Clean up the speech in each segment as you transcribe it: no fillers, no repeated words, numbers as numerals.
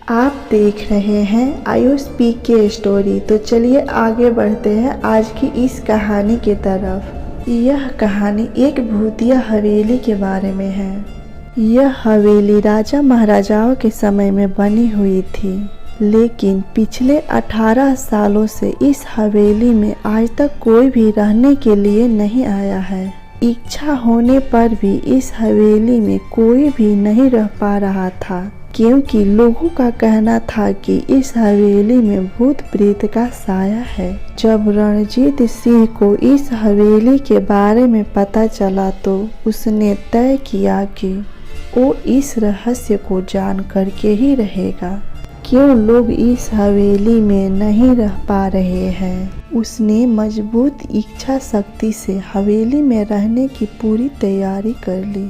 आप देख रहे हैं आयुष पी के स्टोरी। तो चलिए आगे बढ़ते हैं आज की इस कहानी की तरफ। यह कहानी एक भूतिया हवेली के बारे में है। यह हवेली राजा महाराजाओं के समय में बनी हुई थी, लेकिन पिछले 18 सालों से इस हवेली में आज तक कोई भी रहने के लिए नहीं आया है। इच्छा होने पर भी इस हवेली में कोई भी नहीं रह पा रहा था, क्योंकि लोगों का कहना था कि इस हवेली में भूत प्रेत का साया है। जब रणजीत सिंह को इस हवेली के बारे में पता चला तो उसने तय किया कि वो इस रहस्य को जान करके ही रहेगा। क्यों लोग इस हवेली में नहीं रह पा रहे हैं। उसने मजबूत इच्छा शक्ति से हवेली में रहने की पूरी तैयारी कर ली।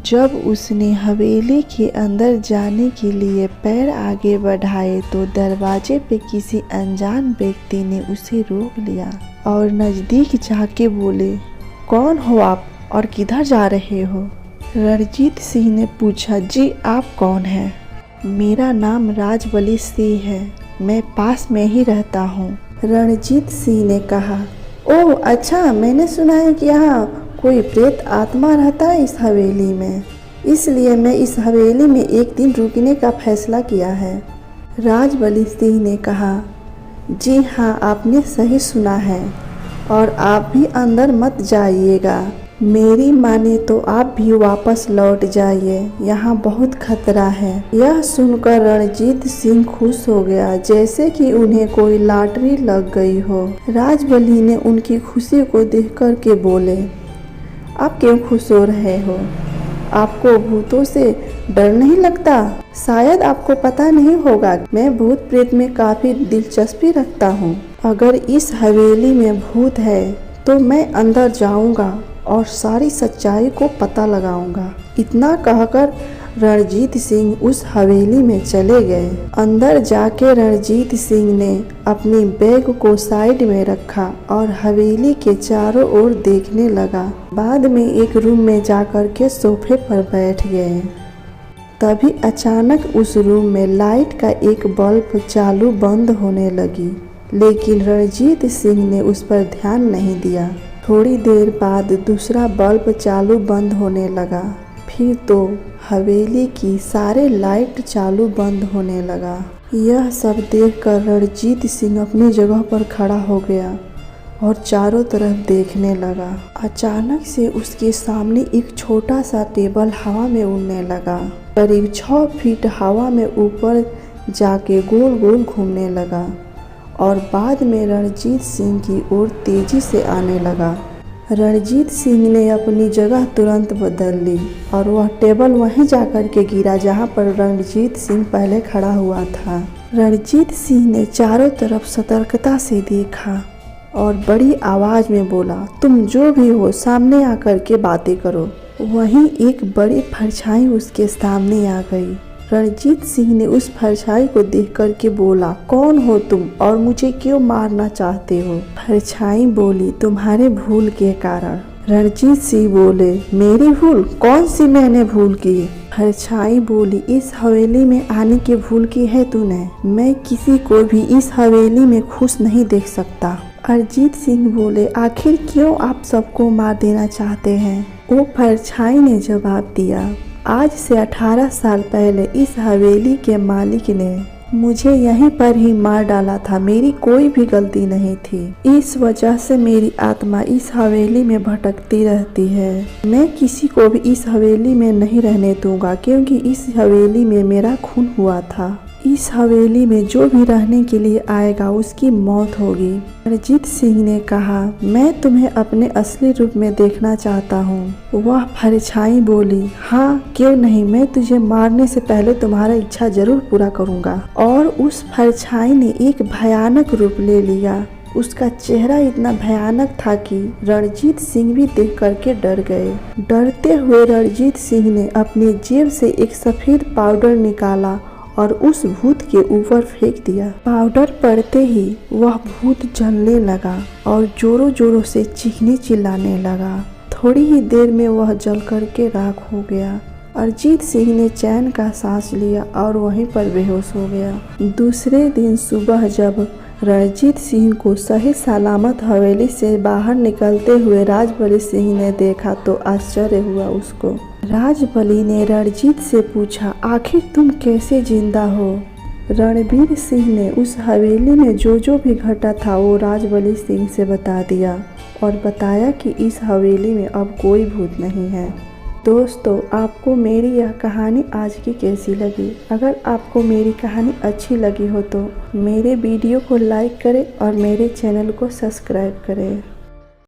जब उसने हवेली के अंदर जाने के लिए पैर आगे बढ़ाए तो दरवाजे पे किसी अनजान व्यक्ति ने उसे रोक लिया और नजदीक जाके बोले, कौन हो आप और किधर जा रहे हो? रणजीत सिंह ने पूछा, जी आप कौन हैं? मेरा नाम राजबली सिंह है, मैं पास में ही रहता हूँ। रणजीत सिंह ने कहा, ओह अच्छा, मैंने सुना है कि यहाँ कोई प्रेत आत्मा रहता है इस हवेली में, इसलिए मैं इस हवेली में एक दिन रुकने का फैसला किया है। राजबली सिंह ने कहा, जी हाँ, आपने सही सुना है और आप भी अंदर मत जाइएगा। मेरी माने तो आप भी वापस लौट जाइए, यहाँ बहुत खतरा है। यह सुनकर रणजीत सिंह खुश हो गया, जैसे कि उन्हें कोई लॉटरी लग गई हो। राजबली ने उनकी खुशी को देख कर के बोले, आप क्यों खुश हो रहे हो? आपको भूतों से डर नहीं लगता? शायद आपको पता नहीं होगा, मैं भूत प्रेत में काफ़ी दिलचस्पी रखता हूँ। अगर इस हवेली में भूत है तो मैं अंदर जाऊँगा और सारी सच्चाई को पता लगाऊंगा। इतना कहकर रणजीत सिंह उस हवेली में चले गए। अंदर जाके रणजीत सिंह ने अपनी बैग को साइड में रखा और हवेली के चारों ओर देखने लगा। बाद में एक रूम में जाकर के सोफे पर बैठ गए। तभी अचानक उस रूम में लाइट का एक बल्ब चालू बंद होने लगी, लेकिन रणजीत सिंह ने उस पर ध्यान नहीं दिया। थोड़ी देर बाद दूसरा बल्ब चालू बंद होने लगा, फिर तो हवेली की सारे लाइट चालू बंद होने लगा। यह सब देखकर रणजीत सिंह अपनी जगह पर खड़ा हो गया और चारों तरफ देखने लगा। अचानक से उसके सामने एक छोटा सा टेबल हवा में उड़ने लगा। करीब 6 फीट हवा में ऊपर जाके गोल गोल घूमने लगा और बाद में रणजीत सिंह की ओर तेजी से आने लगा। रणजीत सिंह ने अपनी जगह तुरंत बदल ली और वह टेबल वहीं जाकर के गिरा जहां पर रणजीत सिंह पहले खड़ा हुआ था। रणजीत सिंह ने चारों तरफ सतर्कता से देखा और बड़ी आवाज में बोला, तुम जो भी हो सामने आकर के बातें करो। वहीं एक बड़ी परछाई उसके सामने आ गई। रणजीत सिंह ने उस परछाई को देख कर के बोला, कौन हो तुम और मुझे क्यों मारना चाहते हो? परछाई बोली, तुम्हारे भूल के कारण। रणजीत सिंह बोले, मेरी भूल? कौन सी मैंने भूल की? परछाई बोली, इस हवेली में आने की भूल की है तूने। मैं किसी को भी इस हवेली में खुश नहीं देख सकता। रणजीत सिंह बोले, आखिर क्यों आप सबको मार देना चाहते हैं? वो परछाई ने जवाब दिया, आज से 18 साल पहले इस हवेली के मालिक ने मुझे यहीं पर ही मार डाला था। मेरी कोई भी गलती नहीं थी। इस वजह से मेरी आत्मा इस हवेली में भटकती रहती है। मैं किसी को भी इस हवेली में नहीं रहने दूंगा, क्योंकि इस हवेली में मेरा खून हुआ था। इस हवेली में जो भी रहने के लिए आएगा उसकी मौत होगी। रणजीत सिंह ने कहा, मैं तुम्हें अपने असली रूप में देखना चाहता हूँ। वह परछाई बोली, हाँ क्यों नहीं, मैं तुझे मारने से पहले तुम्हारा इच्छा जरूर पूरा करूँगा। और उस परछाई ने एक भयानक रूप ले लिया। उसका चेहरा इतना भयानक था कि रणजीत सिंह भी देख करके डर गए। डरते हुए रणजीत सिंह ने अपनी जेब से एक सफेद पाउडर निकाला और उस भूत के ऊपर फेंक दिया। पाउडर पड़ते ही वह भूत जलने लगा और जोरों जोरों से चीखने चिल्लाने लगा। थोड़ी ही देर में वह जल करके राख हो गया। अरिजीत सिंह ने चैन का सांस लिया और वहीं पर बेहोश हो गया। दूसरे दिन सुबह जब रणजीत सिंह को सही सलामत हवेली से बाहर निकलते हुए राजबली सिंह ने देखा तो आश्चर्य हुआ उसको। राजबली ने रणजीत से पूछा, आखिर तुम कैसे जिंदा हो? रणबीर सिंह ने उस हवेली में जो भी घटा था वो राजबली सिंह से बता दिया और बताया कि इस हवेली में अब कोई भूत नहीं है। दोस्तों, आपको मेरी यह कहानी आज की कैसी लगी? अगर आपको मेरी कहानी अच्छी लगी हो तो मेरे वीडियो को लाइक करें और मेरे चैनल को सब्सक्राइब करें।